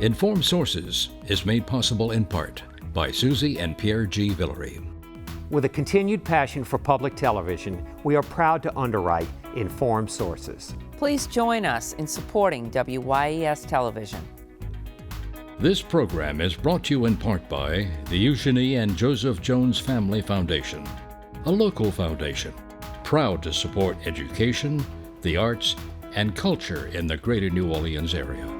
Informed Sources is made possible in part by Susie and Pierre G. Villeray. With a continued passion for public television, we are proud to underwrite Informed Sources. Please join us in supporting WYES television. This program is brought to you in part by the Eugenie and Joseph Jones Family Foundation, a local foundation proud to support education, the arts, and culture in the greater New Orleans area.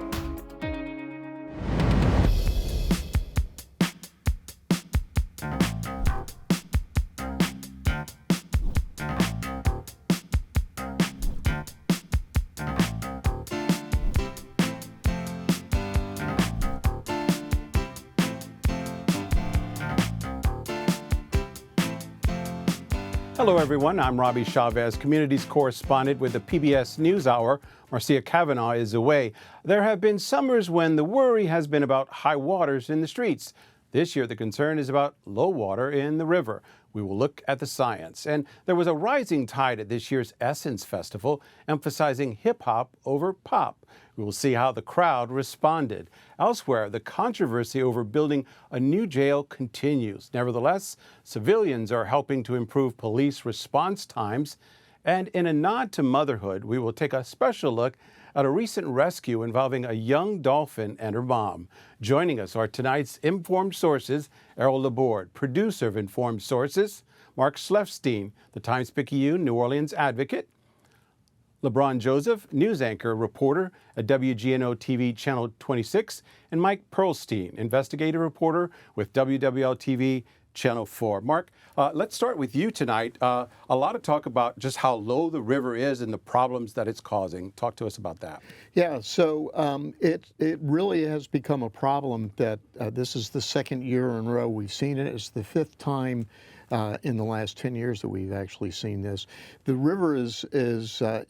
Hello, everyone. I'm Roby Chavez, communities correspondent with the PBS NewsHour. Marcia Kavanaugh is away. There have been summers when the worry has been about high waters in the streets. This year, the concern is about low water in the river. We will look at the science. And there was a rising tide at this year's Essence Festival, emphasizing hip-hop over pop. We will see how the crowd responded. Elsewhere, the controversy over building a new jail continues. Nevertheless, civilians are helping to improve police response times. And in a nod to motherhood, we will take a special look at a recent rescue involving a young dolphin and her mom. Joining us are tonight's Informed Sources, Errol Laborde, producer of Informed Sources, Mark Schleifstein, the Times-Picayune New Orleans advocate, LeBron Joseph, news anchor, reporter at WGNO-TV Channel 26, and Mike Perlstein, investigative reporter with WWL-TV Channel 4. Mark, let's start with you tonight. A lot of talk about just how low the river is and the problems that it's causing. Talk to us about that. Yeah, so it really has become a problem that this is the second year in a row we've seen it. It's the fifth time in the last 10 years that we've actually seen this. The river is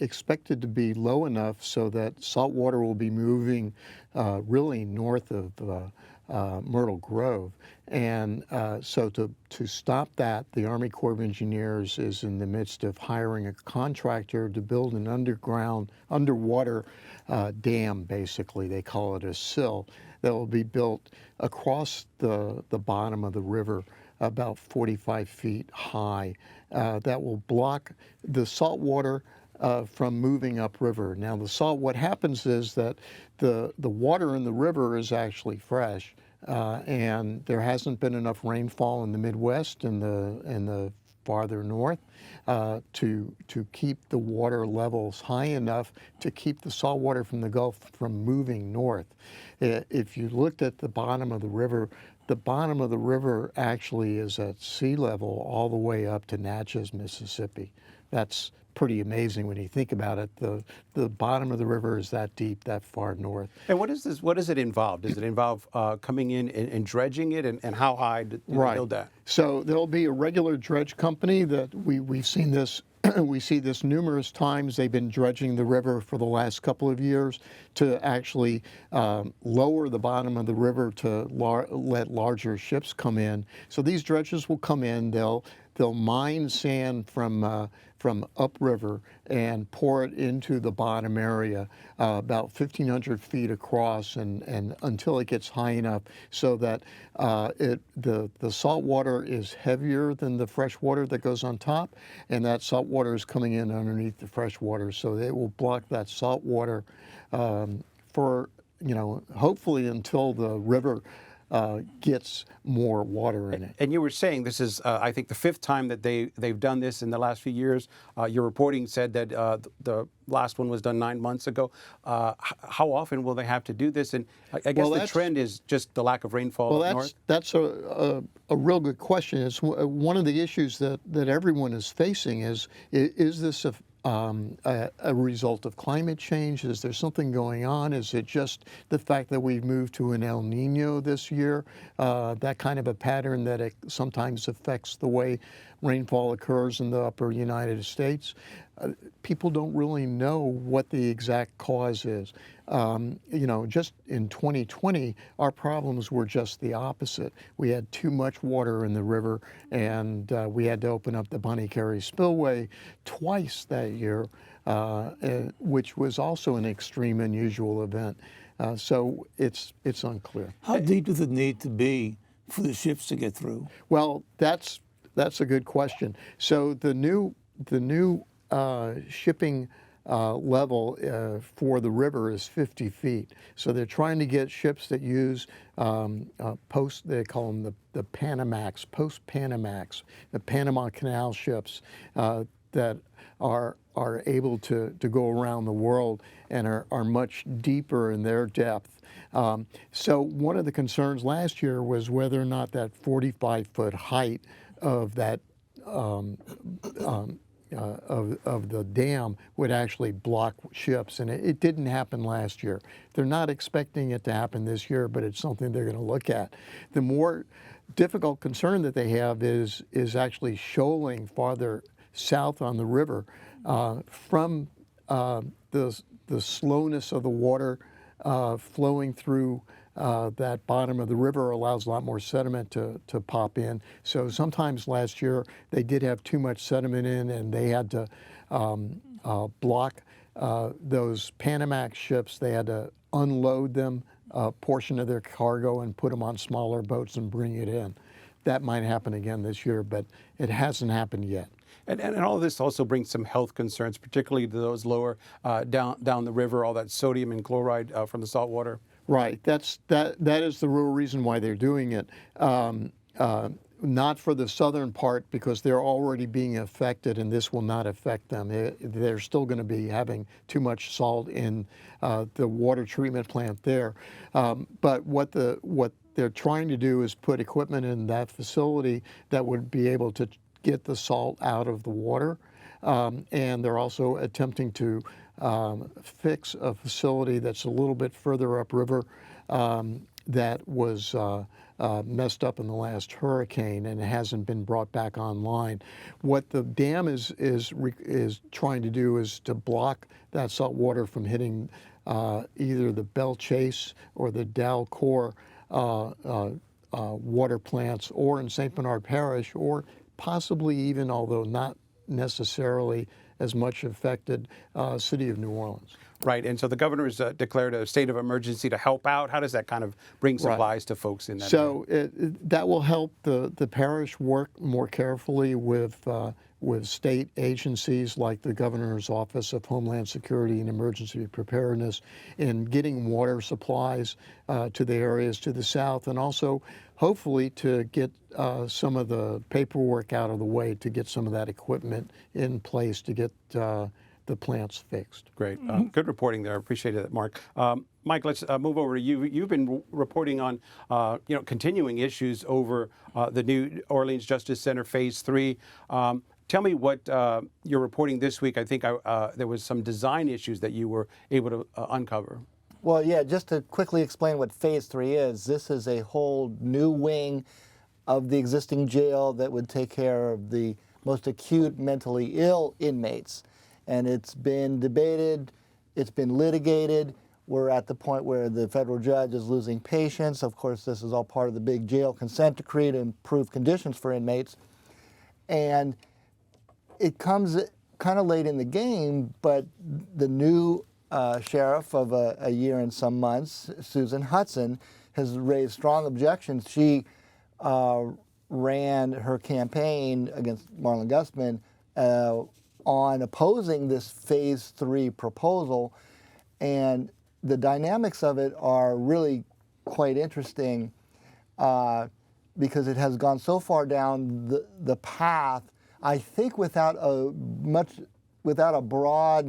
expected to be low enough so that salt water will be moving really north of Myrtle Grove. And so to stop that, the Army Corps of Engineers is in the midst of hiring a contractor to build an underwater dam, basically. They call it a sill, that will be built across the bottom of the river, about 45 feet high, that will block the salt water from moving upriver. Now, what happens is that the water in the river is actually fresh, and there hasn't been enough rainfall in the Midwest and the farther north to keep the water levels high enough to keep the salt water from the Gulf from moving north. If you looked at the bottom of the river actually is at sea level all the way up to Natchez, Mississippi. That's pretty amazing when you think about it. The bottom of the river is that deep, that far north. And what does it involve? Does it involve coming in and dredging it, and how high do they build that? So there'll be a regular dredge company that we've seen this. We see this numerous times. They've been dredging the river for the last couple of years to actually lower the bottom of the river to let larger ships come in. So these dredges will come in. They'll mine sand from upriver and pour it into the bottom area, about 1,500 feet across, and until it gets high enough so that the salt water is heavier than the fresh water that goes on top, and that salt water is coming in underneath the fresh water, so they will block that salt water for, hopefully until the river gets more water in it. And you were saying this is, I think, the fifth time that they've done this in the last few years. Your reporting said that the last one was done 9 months ago. How often will they have to do this? And I guess the trend is just the lack of rainfall up north. That's a real good question. It's one of the issues that everyone is facing is this a result of climate change? Is there something going on? Is it just the fact that we've moved to an El Nino this year, that kind of a pattern that it sometimes affects the way rainfall occurs in the upper United States? People don't really know what the exact cause is. Just in 2020, our problems were just the opposite. We had too much water in the river, and we had to open up the Bonnie Carey Spillway twice that year, which was also an extreme, unusual event. So it's unclear. How deep does it need to be for the ships to get through? Well, that's a good question. So the new shipping level for the river is 50 feet. So they're trying to get ships that use they call them the Panamax, post-Panamax, the Panama Canal ships that are able to go around the world and are much deeper in their depth. So one of the concerns last year was whether or not that 45-foot height of that of the dam would actually block ships, and it didn't happen last year. They're not expecting it to happen this year, but it's something they're going to look at. The more difficult concern that they have is actually shoaling farther south on the river from the slowness of the water flowing through that bottom of the river allows a lot more sediment to pop in. So sometimes last year they did have too much sediment in, and they had to block those Panamax ships. They had to unload them, a portion of their cargo, and put them on smaller boats and bring it in. That might happen again this year, but it hasn't happened yet. And all of this also brings some health concerns, particularly to those lower down the river, all that sodium and chloride from the salt water. Right. That is the real reason why they're doing it. Not for the southern part, because they're already being affected, and this will not affect them. They're still going to be having too much salt in the water treatment plant there. But what they're trying to do is put equipment in that facility that would be able to get the salt out of the water. And they're also attempting to fix a facility that's a little bit further upriver that was messed up in the last hurricane and hasn't been brought back online. What the dam is trying to do is to block that salt water from hitting either the Belle Chase or the Dalcour water plants, or in St. Bernard Parish, or possibly even, although not necessarily as much affected, city of New Orleans. Right, and so the governor has declared a state of emergency to help out. How does that kind of bring supplies to folks in that area? So that will help the parish work more carefully with state agencies like the Governor's Office of Homeland Security and Emergency Preparedness in getting water supplies to the areas to the south, and also hopefully to get some of the paperwork out of the way, to get some of that equipment in place to get the plants fixed. Great. Good reporting there. I appreciate it, Mark. Mike, let's move over to you. You've been reporting on continuing issues over the New Orleans Justice Center Phase 3. Tell me what you're reporting this week. I think there was some design issues that you were able to uncover. Well, yeah, just to quickly explain what Phase 3 is, this is a whole new wing of the existing jail that would take care of the most acute mentally ill inmates. And it's been debated, it's been litigated. We're at the point where the federal judge is losing patience. Of course, this is all part of the big jail consent decree to improve conditions for inmates. And it comes kind of late in the game, but the new sheriff of a year and some months, Susan Hudson, has raised strong objections. She ran her campaign against Marlon Gustman on opposing this Phase 3 proposal, and the dynamics of it are really quite interesting because it has gone so far down the path, I think without a broad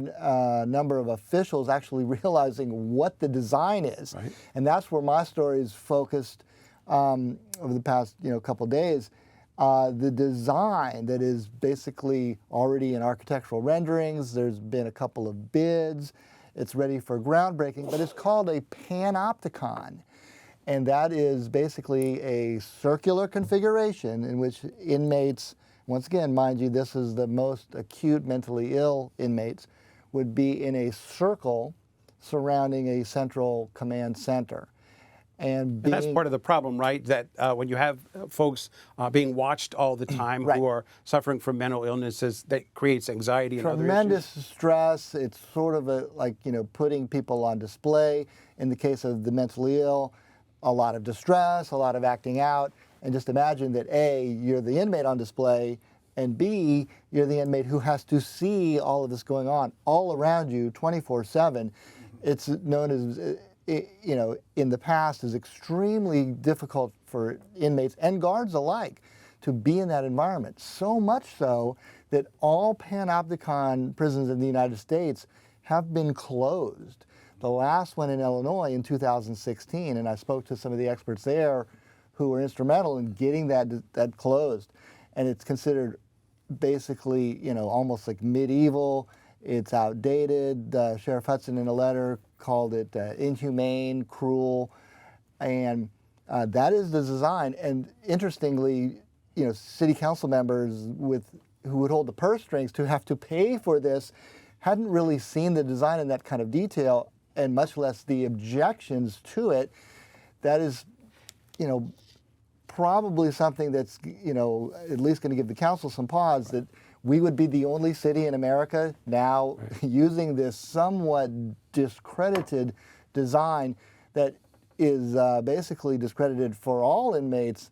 number of officials actually realizing what the design is. Right. And that's where my story is focused over the past couple of days. The design that is basically already in architectural renderings. There's been a couple of bids. It's ready for groundbreaking, but it's called a panopticon. And that is basically a circular configuration in which inmates, once again, mind you, this is the most acute mentally ill inmates, would be in a circle surrounding a central command center. And that's part of the problem, right? That when you have folks being watched all the time Right. who are suffering from mental illnesses, that creates anxiety and other tremendous issues. stress. It's sort of like, putting people on display. In the case of the mentally ill, a lot of distress, a lot of acting out. And just imagine that A, you're the inmate on display, and B, you're the inmate who has to see all of this going on all around you 24/7. It's known as, in the past, is extremely difficult for inmates and guards alike to be in that environment. So much so that all panopticon prisons in the United States have been closed. The last one in Illinois in 2016, and I spoke to some of the experts there who were instrumental in getting that closed. And it's considered basically, almost like medieval. It's outdated. Sheriff Hudson, in a letter, called it inhumane, cruel, and that is the design. And interestingly, city council members who would hold the purse strings to have to pay for this hadn't really seen the design in that kind of detail, and much less the objections to it. That is, probably something that's, at least going to give the council some pause, that we would be the only city in America now using this somewhat discredited design that is basically discredited for all inmates,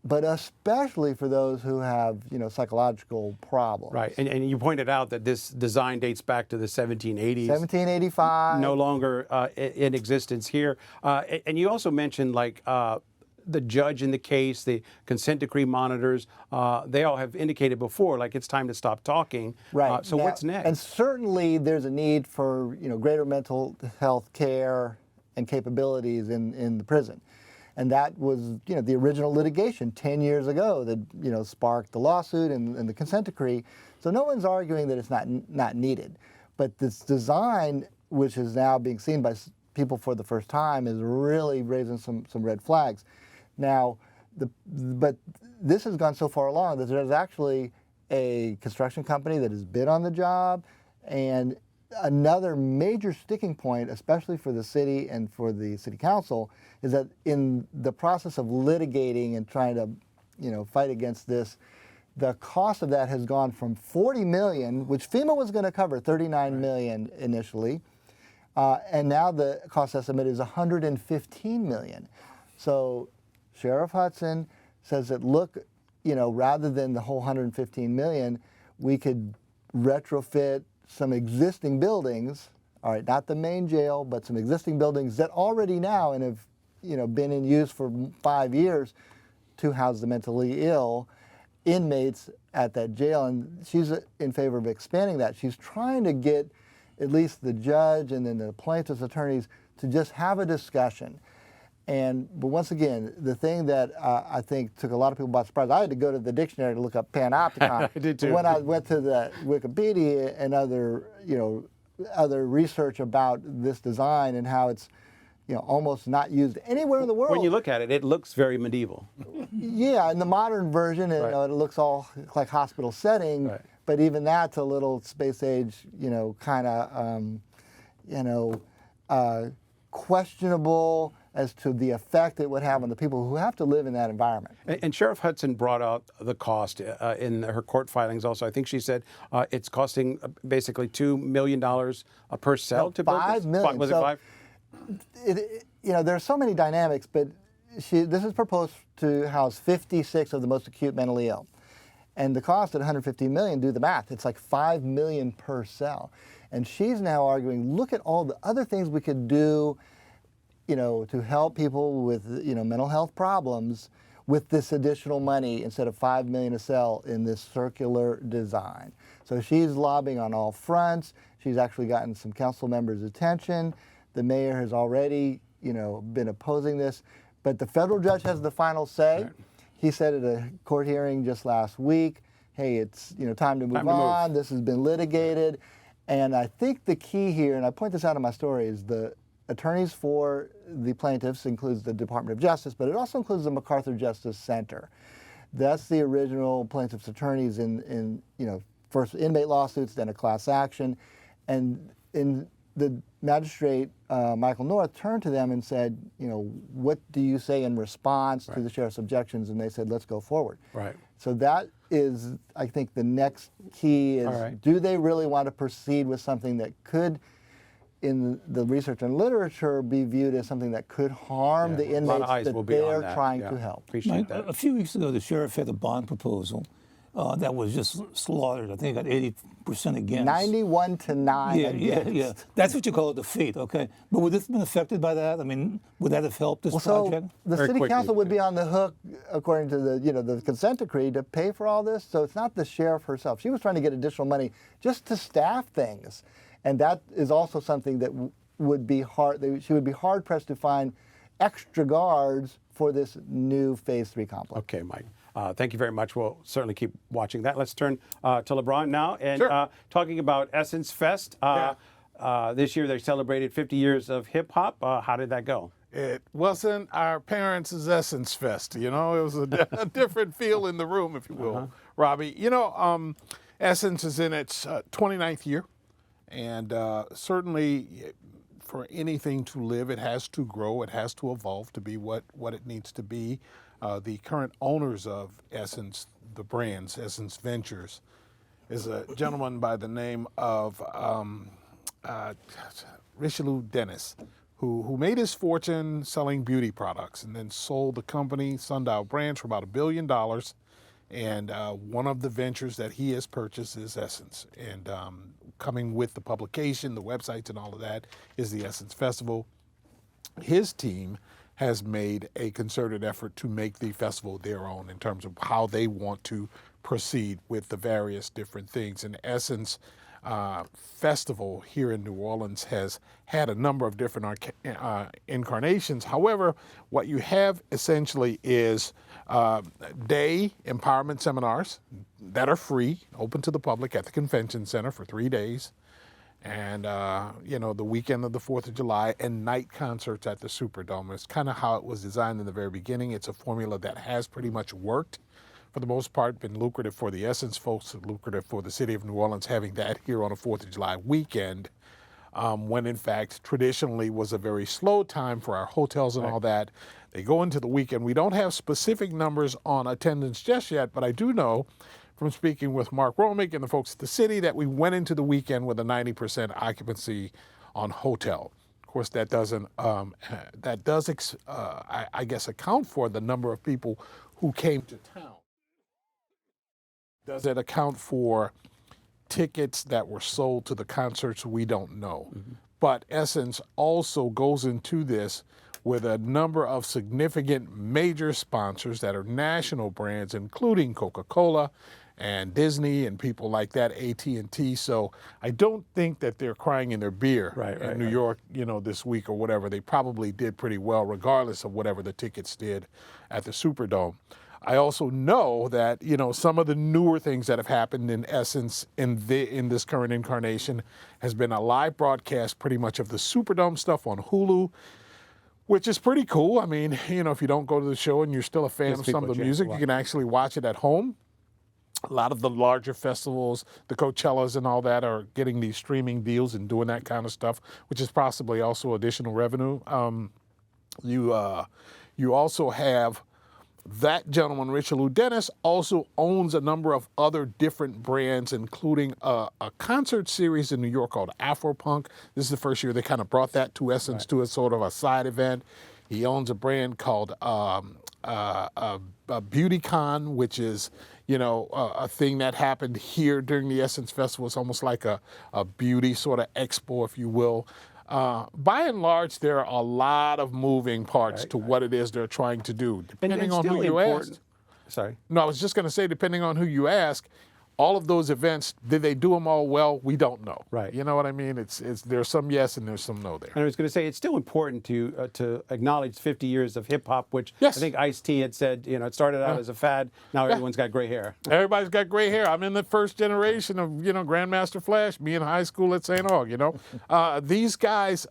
but especially for those who have, psychological problems. Right, and you pointed out that this design dates back to the 1780s. 1785. No longer in existence here. And you also mentioned, like, the judge in the case, the consent decree monitors, they all have indicated before, like, it's time to stop talking. Right. So now, what's next? And certainly there's a need for, greater mental health care and capabilities in the prison. And that was, the original litigation 10 years ago that, sparked the lawsuit and the consent decree. So no one's arguing that it's not needed. But this design, which is now being seen by people for the first time, is really raising some red flags. Now, but this has gone so far along that there's actually a construction company that has bid on the job, and another major sticking point, especially for the city and for the city council, is that in the process of litigating and trying to, fight against this, the cost of that has gone from $40 million, which FEMA was going to cover, $39 million initially, and now the cost estimate is $115 million. So Sheriff Hudson says that, look, rather than the whole $115 million, we could retrofit some existing buildings, all right, not the main jail, but some existing buildings that already now and have, been in use for 5 years to house the mentally ill inmates at that jail. And she's in favor of expanding that. She's trying to get at least the judge and then the plaintiff's attorneys to just have a discussion. But once again, the thing that I think took a lot of people by surprise, I had to go to the dictionary to look up panopticon. I did too. When I went to the Wikipedia and other research about this design and how it's, almost not used anywhere in the world. When you look at it, it looks very medieval. Yeah, in the modern version, Right. it looks all like hospital setting, Right. but even that's a little space age, kind of, questionable as to the effect it would have on the people who have to live in that environment. And Sheriff Hudson brought out the cost in her court filings also. I think she said it's costing basically $2 million per cell to build this? $5 million. Was it So, 5? There are so many dynamics, but this is proposed to house 56 of the most acute mentally ill. And the cost at $115 million, do the math, it's like $5 million per cell. And she's now arguing, look at all the other things we could do, to help people with, mental health problems with this additional money instead of $5 million a cell in this circular design. So she's lobbying on all fronts. She's actually gotten some council members' attention. The mayor has already, been opposing this. But the federal judge has the final say. Right. He said at a court hearing just last week, hey, it's, time to move on. This has been litigated. And I think the key here, and I point this out in my story, is the attorneys for the plaintiffs includes the Department of Justice, but it also includes the MacArthur Justice Center. That's the original plaintiffs' attorneys in first inmate lawsuits, then a class action. And in the magistrate, Michael North, turned to them and said, what do you say in response to the sheriff's objections? And they said, let's go forward. Right. So that is, I think, the next key is, do they really want to proceed with something that could, in the research and literature, be viewed as something that could harm the inmates that they're trying to help? Appreciate that. A few weeks ago, the sheriff had a bond proposal that was just slaughtered. I think it got 80% against. 91 to 9 against. Yeah. That's what you call a defeat, okay? But would this have been affected by that? I mean, would that have helped this project? So the city council would be on the hook, according to the consent decree, to pay for all this. So it's not the sheriff herself. She was trying to get additional money just to staff things. And that is also something that would be hard. She would be hard pressed to find extra guards for this new Phase 3 complex. Okay, Mike. Thank you very much. We'll certainly keep watching that. Let's turn to LeBron now and talking about Essence Fest. This year they celebrated 50 years of hip hop. How did that go? It wasn't our parents' Essence Fest. It was a different feel in the room, if you will, Robbie. Essence is in its 29th year. And certainly for anything to live, it has to grow, it has to evolve to be what it needs to be. The current owners of Essence, the brands, Essence Ventures, is a gentleman by the name of Richelieu Dennis, who made his fortune selling beauty products and then sold the company, Sundial Brands, for about $1 billion. And one of the ventures that he has purchased is Essence. And coming with the publication, the websites and all of that is the Essence Festival. His team has made a concerted effort to make the festival their own in terms of how they want to proceed with the various different things. And Essence Festival here in New Orleans has had a number of different incarnations. However, what you have essentially is day empowerment seminars that are free, open to the public at the convention center for 3 days. And, the weekend of the 4th of July and night concerts at the Superdome. It's kind of how it was designed in the very beginning. It's a formula that has pretty much worked for the most part, been lucrative for the Essence folks, lucrative for the city of New Orleans having that here on a 4th of July weekend, when in fact traditionally was a very slow time for our hotels and all that. They go into the weekend. We don't have specific numbers on attendance just yet, but I do know from speaking with Mark Romick and the folks at the city that we went into the weekend with a 90% occupancy on hotel. Of course, that doesn't, I guess, account for the number of people who came to town. Does it account for tickets that were sold to the concerts? We don't know. Mm-hmm. But Essence also goes into this with a number of significant major sponsors that are national brands, including Coca-Cola and Disney and people like that, AT&T. So I don't think that they're crying in their beer in New York, this week or whatever. They probably did pretty well, regardless of whatever the tickets did at the Superdome. I also know that, some of the newer things that have happened in Essence in this current incarnation has been a live broadcast pretty much of the Superdome stuff on Hulu, which is pretty cool. I mean, if you don't go to the show and you're still a fan of some of the music, you can actually watch it at home. A lot of the larger festivals, the Coachellas and all that, are getting these streaming deals and doing that kind of stuff, which is possibly also additional revenue. You also have that gentleman, Richelieu Dennis, also owns a number of other different brands, including a concert series in New York called Afropunk. This is the first year they kind of brought that to Essence to a sort of a side event. He owns a brand called BeautyCon, which is, a thing that happened here during the Essence Festival. It's almost like a beauty sort of expo, if you will. By and large, there are a lot of moving parts to what it is they're trying to do, depending on who you ask. Sorry. No, I was just going to say, depending on who you ask, all of those events, did they do them all well? We don't know. Right. You know what I mean? There's some yes and there's some no there. And I was going to say, it's still important to acknowledge 50 years of hip hop, which I think Ice-T had said, it started out as a fad. Now everyone's got gray hair. Everybody's got gray hair. I'm in the first generation of, Grandmaster Flash, me in high school at St. Aug, These guys,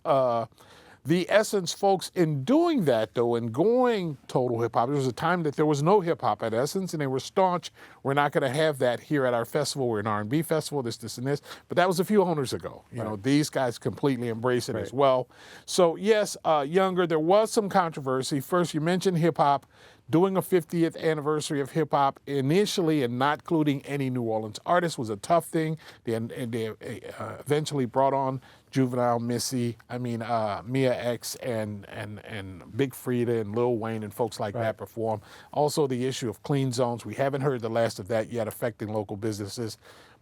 The Essence folks, in doing that, though, and going total hip hop, there was a time that there was no hip hop at Essence, and they were staunch. We're not going to have that here at our festival. We're an R&B festival, this, and this. But that was a few owners ago. You know, these guys completely embrace it as well. So yes, younger, there was some controversy. First, you mentioned hip hop. Doing a 50th anniversary of hip hop initially and not including any New Orleans artists was a tough thing. They eventually brought on Juvenile, Mia X and Big Frida and Lil Wayne and folks like that perform. Also the issue of clean zones. We haven't heard the last of that yet affecting local businesses,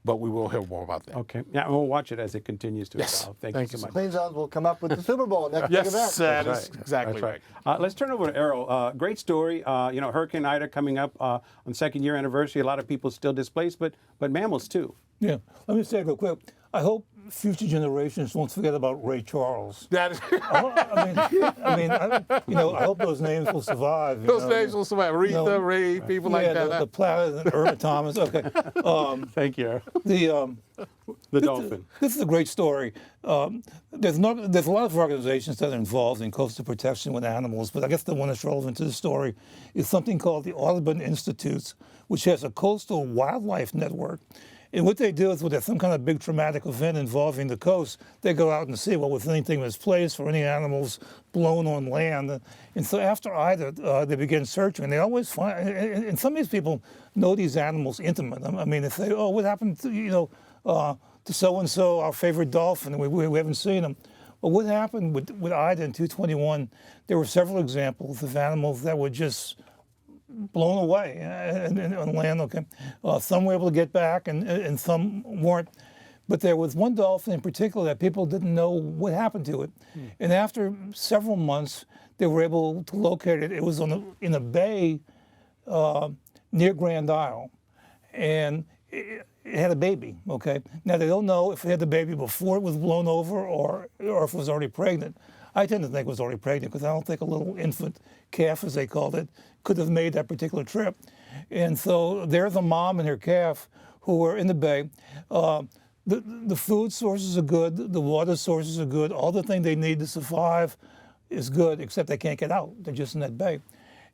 but we will hear more about that. Okay. Yeah, we'll watch it as it continues to evolve. Thank you so much. Clean zones will come up with the Super Bowl next big event. That's exactly right. Let's turn over to Errol. Great story. Hurricane Ida coming up on the second year anniversary. A lot of people still displaced, but mammals too. Yeah. Let me say real quick. I hope future generations won't forget about Ray Charles. That is. I hope those names will survive. Those names will survive. Aretha, Ray, people like that. The Platt and Irma Thomas. Okay. Thank you. The dolphin. This is a great story. There's a lot of organizations that are involved in coastal protection with animals, but I guess the one that's relevant to the story is something called the Audubon Institute, which has a coastal wildlife network. And what they do is when there's some kind of big traumatic event involving the coast, they go out and see, well, was anything misplaced or any animals blown on land. And so after Ida, they begin searching. And they always find, and some of these people know these animals intimate. I mean, they say, oh, what happened to, to so-and-so, our favorite dolphin? We haven't seen him. But what happened with Ida in 221, there were several examples of animals that were just blown away on land. Okay, some were able to get back, and some weren't. But there was one dolphin in particular that people didn't know what happened to it. And after several months, they were able to locate it. It was in a bay near Grand Isle, and it had a baby. Okay, now they don't know if it had the baby before it was blown over or if it was already pregnant. I tend to think it was already pregnant because I don't think a little infant calf, as they called it, could have made that particular trip. And so there's a mom and her calf who were in the bay. The food sources are good, the water sources are good, all the things they need to survive is good, except they can't get out. They're just in that bay.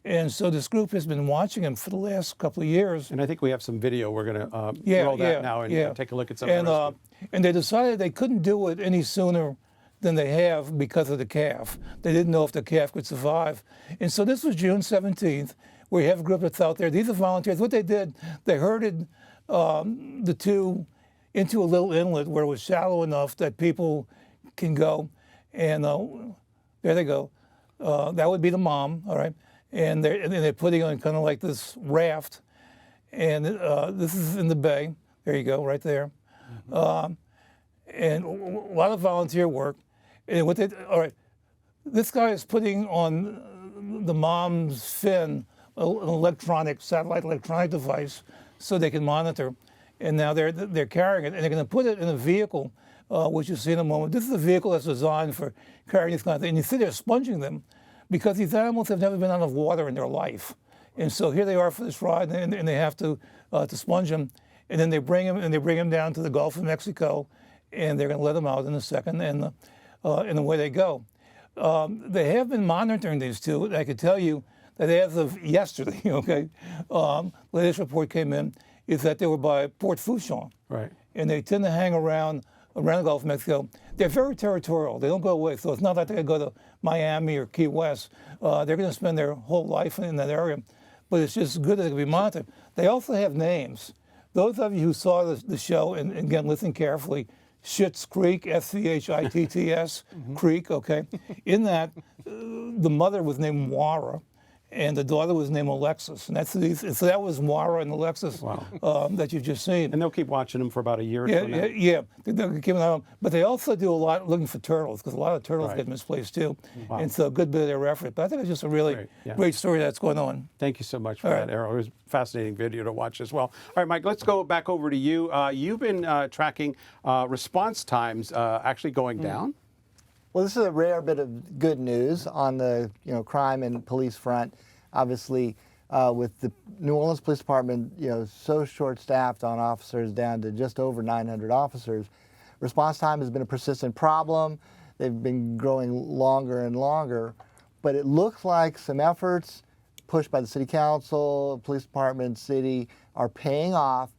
And so this group has been watching them for the last couple of years. And I think we have some video. We're going to roll that now and take a look at some of the And they decided they couldn't do it any sooner than they have because of the calf. They didn't know if the calf could survive. And so this was June 17th. We have a group that's out there. These are volunteers. What they did, they herded the two into a little inlet where it was shallow enough that people can go. And there they go. That would be the mom, all right? And they're putting on kind of like this raft. And this is in the bay. There you go, right there. And a lot of volunteer work. And all right, this guy is putting on the mom's fin an satellite electronic device so they can monitor. And now they're carrying it, and they're going to put it in a vehicle, which you'll see in a moment. This is a vehicle that's designed for carrying these kind of things. And you see they're sponging them because these animals have never been out of water in their life. And so here they are for this ride, and they have to sponge them. And then they bring them down to the Gulf of Mexico, and they're going to let them out in a second, and away they go. They have been monitoring these two. I could tell you that as of yesterday, okay, latest report came in, is that they were by Port Fourchon. Right. And they tend to hang around the Gulf of Mexico. They're very territorial. They don't go away. So it's not like they go to Miami or Key West. They're going to spend their whole life in that area. But it's just good that they can be monitored. They also have names. Those of you who saw the show, and again, listen carefully, Schitt's Creek, S-C-H-I-T-T-S, Creek, okay? In that, the mother was named Moira, and the daughter was named Alexis. And so that was Moira and Alexis that you've just seen. And they'll keep watching them for about a year or so now. Yeah. They'll keep an eye on them. But they also do a lot looking for turtles, because a lot of turtles get misplaced too. Wow. And so a good bit of their effort. But I think it's just a really great story that's going on. Thank you so much for that, Errol. It was a fascinating video to watch as well. All right, Mike, let's go back over to you. You've been tracking response times actually going down. Well, this is a rare bit of good news on the crime and police front. Obviously, with the New Orleans Police Department, so short-staffed on officers, down to just over 900 officers, response time has been a persistent problem. they've been growing longer and longer. But it looks like some efforts pushed by the city council, police department, city are paying off.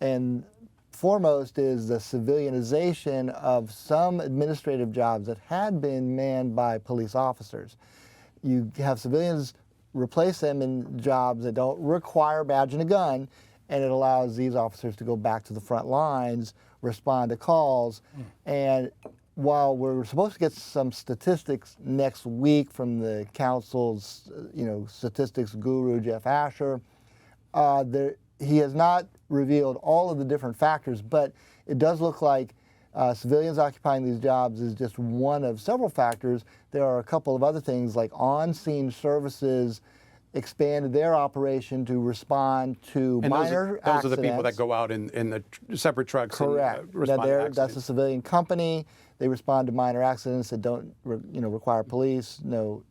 And foremost is the civilianization of some administrative jobs that had been manned by police officers. You have civilians replace them in jobs that don't require a badge and a gun, and it allows these officers to go back to the front lines, respond to calls. And while we're supposed to get some statistics next week from the council's, statistics guru, Jeff Asher, he has not revealed all of the different factors, but it does look like civilians occupying these jobs is just one of several factors. There are a couple of other things, like on-scene services expanded their operation to respond to minor accidents. Those are the people that go out in the separate trucks. Correct. And respond to accidents. That's a civilian company. They respond to minor accidents that don't, require police. No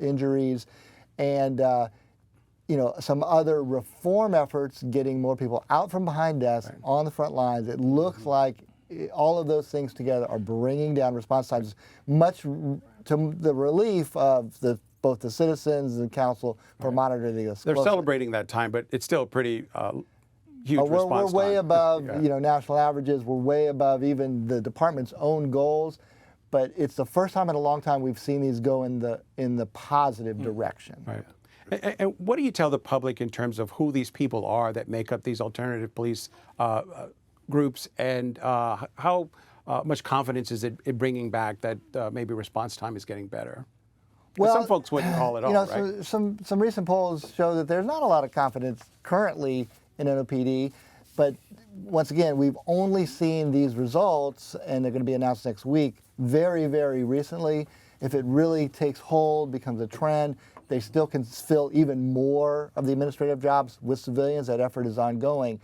injuries, and some other reform efforts, getting more people out from behind desks on the front lines. It looks like all of those things together are bringing down response times, much to the relief of both the citizens and the council for monitoring this. They're celebrating that time, but it's still pretty huge response We're way time. above national averages. We're way above even the department's own goals. But it's the first time in a long time we've seen these go in the positive direction. Right. And what do you tell the public in terms of who these people are that make up these alternative police groups, and how much confidence is it bringing back that maybe response time is getting better? Well, some folks wouldn't call it all, right? Some recent polls show that there's not a lot of confidence currently in NOPD, but once again, we've only seen these results, and they're going to be announced next week, very, very recently. If it really takes hold, becomes a trend, they still can fill even more of the administrative jobs with civilians. That effort is ongoing.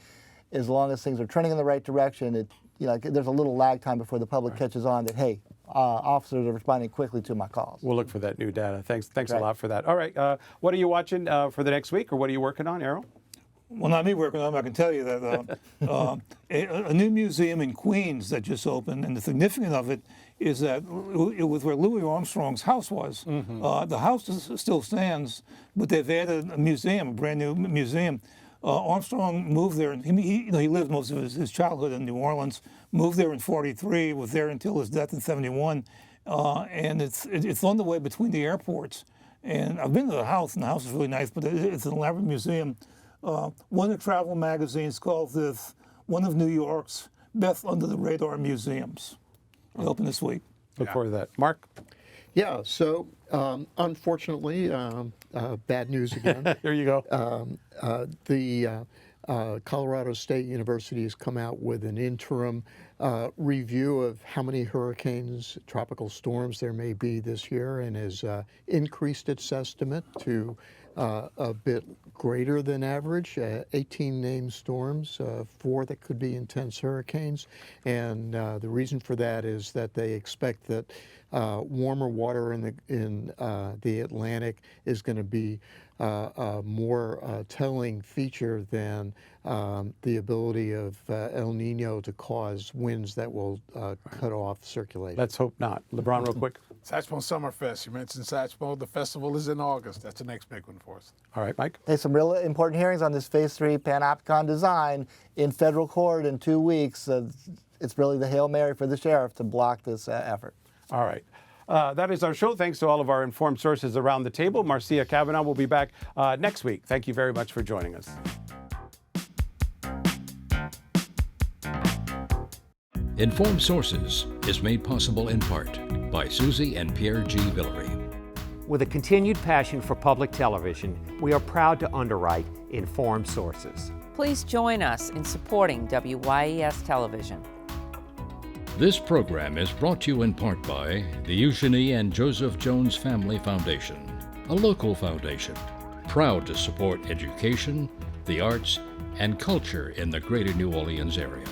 As long as things are trending in the right direction, there's a little lag time before the public catches on that, hey, officers are responding quickly to my calls. We'll look for that new data. Thanks a lot for that. All right, what are you watching for the next week, or what are you working on, Errol? Well, not me working on them. I can tell you that a new museum in Queens that just opened, and the significance of it is that it was where Louis Armstrong's house was. The house still stands, but they've added a museum, a brand new museum. Armstrong moved there, and he lived most of his childhood in New Orleans. Moved there in '43, was there until his death in '71, and it's on the way between the airports. And I've been to the house, and the house is really nice, but it's an elaborate museum. One of the travel magazines called this one of New York's best under-the-radar museums. It'll open this week. Look forward to that. Mark? Yeah, so unfortunately, bad news again. There you go. The Colorado State University has come out with an interim review of how many hurricanes, tropical storms there may be this year, and has increased its estimate to a bit greater than average, 18 named storms, 4 that could be intense hurricanes. And the reason for that is that they expect that warmer water in the Atlantic is going to be a more telling feature than the ability of El Nino to cause winds that will cut off circulation. Let's hope not. LeBron, real quick. Satchmo Summerfest. You mentioned Satchmo. The festival is in August. That's the next big one for us. All right, Mike? Hey, some real important hearings on this Phase 3 Panopticon design in federal court in 2 weeks. It's really the Hail Mary for the sheriff to block this effort. All right. That is our show. Thanks to all of our informed sources around the table. Marcia Cavanaugh will be back next week. Thank you very much for joining us. Informed Sources is made possible in part by Susie and Pierre G. Villery. With a continued passion for public television, we are proud to underwrite Informed Sources. Please join us in supporting WYES television. This program is brought to you in part by the Eugenie and Joseph Jones Family Foundation, a local foundation proud to support education, the arts, and culture in the greater New Orleans area.